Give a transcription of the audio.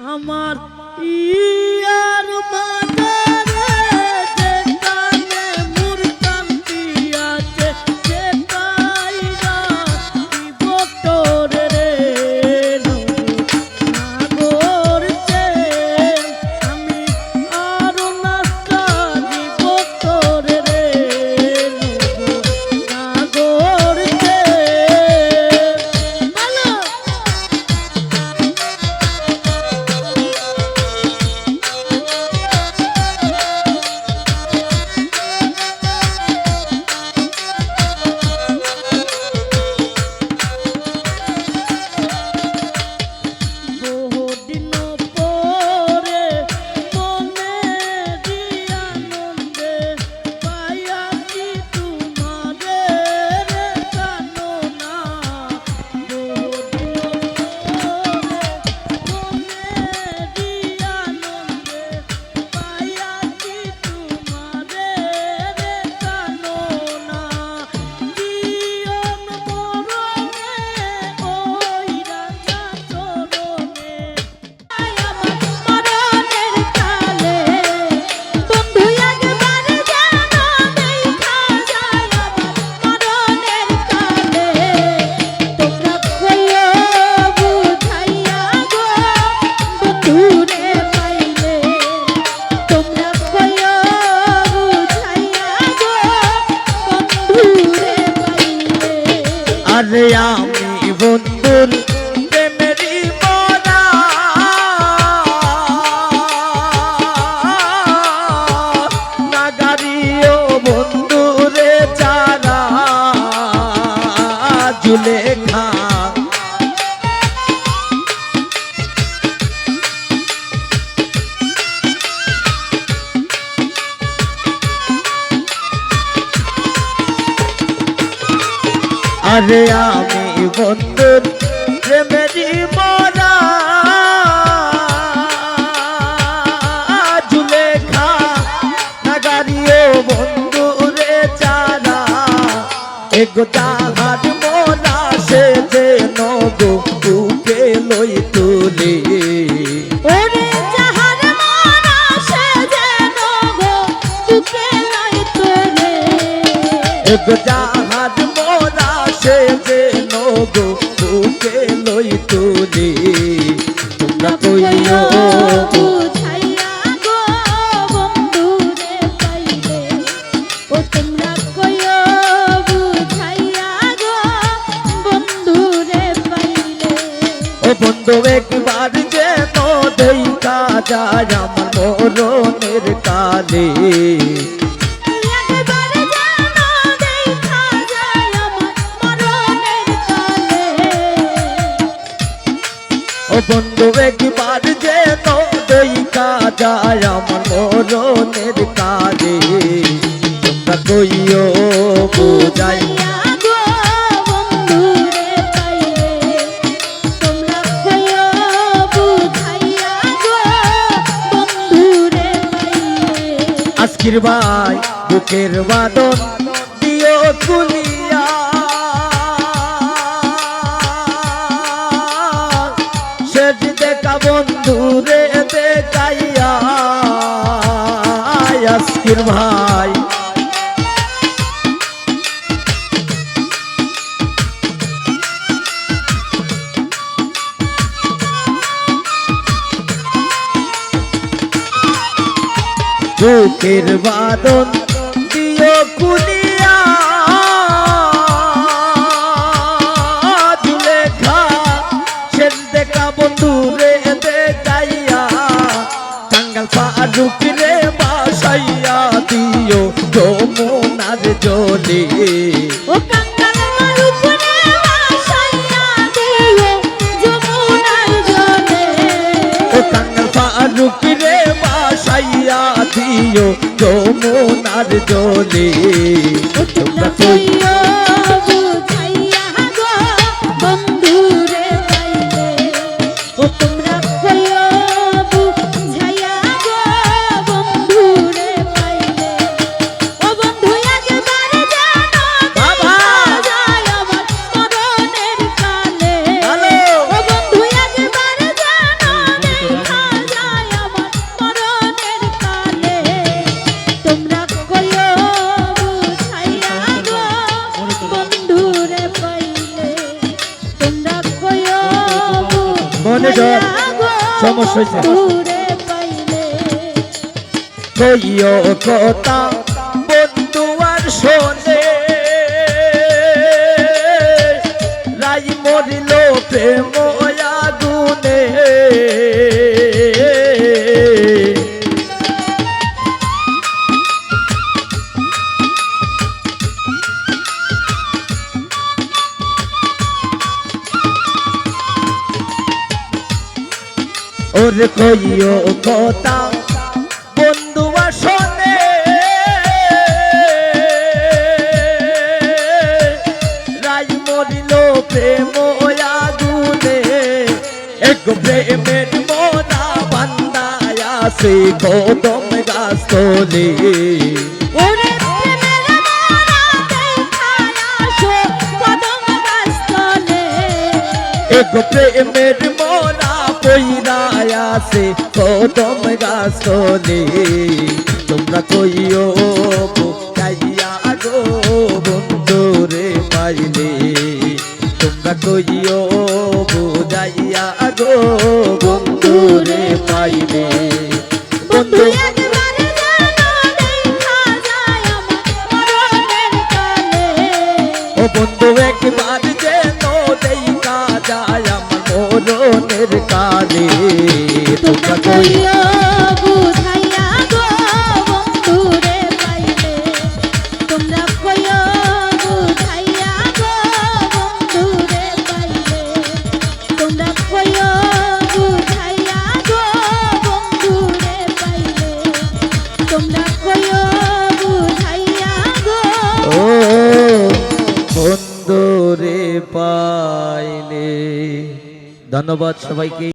আমার ইয়ার মাঝারে যেখানে মূর্তি আছে সেটাই দিব তোরে রে নাগর চে আমি আরো নাস্তা দিব তোরে রে নাগর চে ভালো আরে আমি বন্ধুর প্রেমেরই মরা নাগারিও বন্ধুরে যারা জুলেখা আরে আমি বন্ধুর প্রেমেরই মরা জুলেখা নাগারিও বন্ধুরে যারা এগো জাহাজ মোরা সে যেন গো বুকে লই তুলি ওরে জাহাজ মোরা সে যেন গো বুকে লই তুলি এগো জাহাজ মোরা সে যেন গো বুকে লই তুলি তোমরা কইও বুঝাইয়া গো বন্ধুরে পাইলে ও তোমরা কইও বুঝাইয়া গো বন্ধুরে পাইলে ও বন্ধু একবার যেন দেখা যায় আমার মরণের কালে বন্ধু একবার যেন দেখা যায় আমার মরণের কালে তোমরা কইও বুঝাইয়া গো বন্ধুরে পাইলে তোমরা কইও বুঝাইয়া গো বন্ধুরে পাইলে আজকের ভাই বুকের বাদন দিও কুলিয়া দেখা বন্ধুরে দেখাইয়া আজকের ভাই বুকের বাদন দিও কুলিয়া জুলেখা সে দেখা বন্ধুরে দেখাইয়া কাঙ্গাল ফারুক রে বাসাইয়া দিও যমুনার জলে ও কাঙ্গাল ফারুক রে বাসাইয়া দিও যমুনার জলে ও কাঙ্গাল ফারুক রে বাসাইয়া দিও যমুনার জলে তোমরা কইও বুঝাইয়া গো বন্ধুরে পাইলে ও তোমরা কইও বুঝাইয়া গো বন্ধুরে পাইলে ও বন্ধু একবার জানো বাবা যায় আমার মরণের কালে ও বন্ধু একবার জানো দেখা সমস্যা হয়েছে বন্ধুরে পাইলে কইও কথা বন্ধু আর শোনে রাই মরিল প্রেম আগুনে ওরে কইও কথা বন্ধু আসনে রাই মরিল প্রেম আগুনে এক প্রেমের মোরা বান্দায় আছে কদম গাছ তলে ওরে প্রেমের মোরা দেখায় আসো কদম গাছ তলে এক প্রেমের মোরা পইরায় আছে কদম গাছ তলে তোমরা কইও বুঝাইয়া গো বন্ধুরে পাইলে তোমরা কইও বুঝাইয়া গো বন্ধুরে পাইলে বন্ধু একবার যেন দেখা যায় আমার মরণের কালে ও বন্ধু একবার যেন দেখা যায় আমার মরণের কালে তোমরা কইও বুঝাইয়া গো বন্ধুরে পাইলে তোমরা কইও বুঝাইয়া গো বন্ধুরে পাইলে তোমরা কইও বুঝাইয়া গো বন্ধুরে পাইলে তোমরা কইও বুঝাইয়া গো ও বন্ধুরে পাইলে ধন্যবাদ সবাইকে।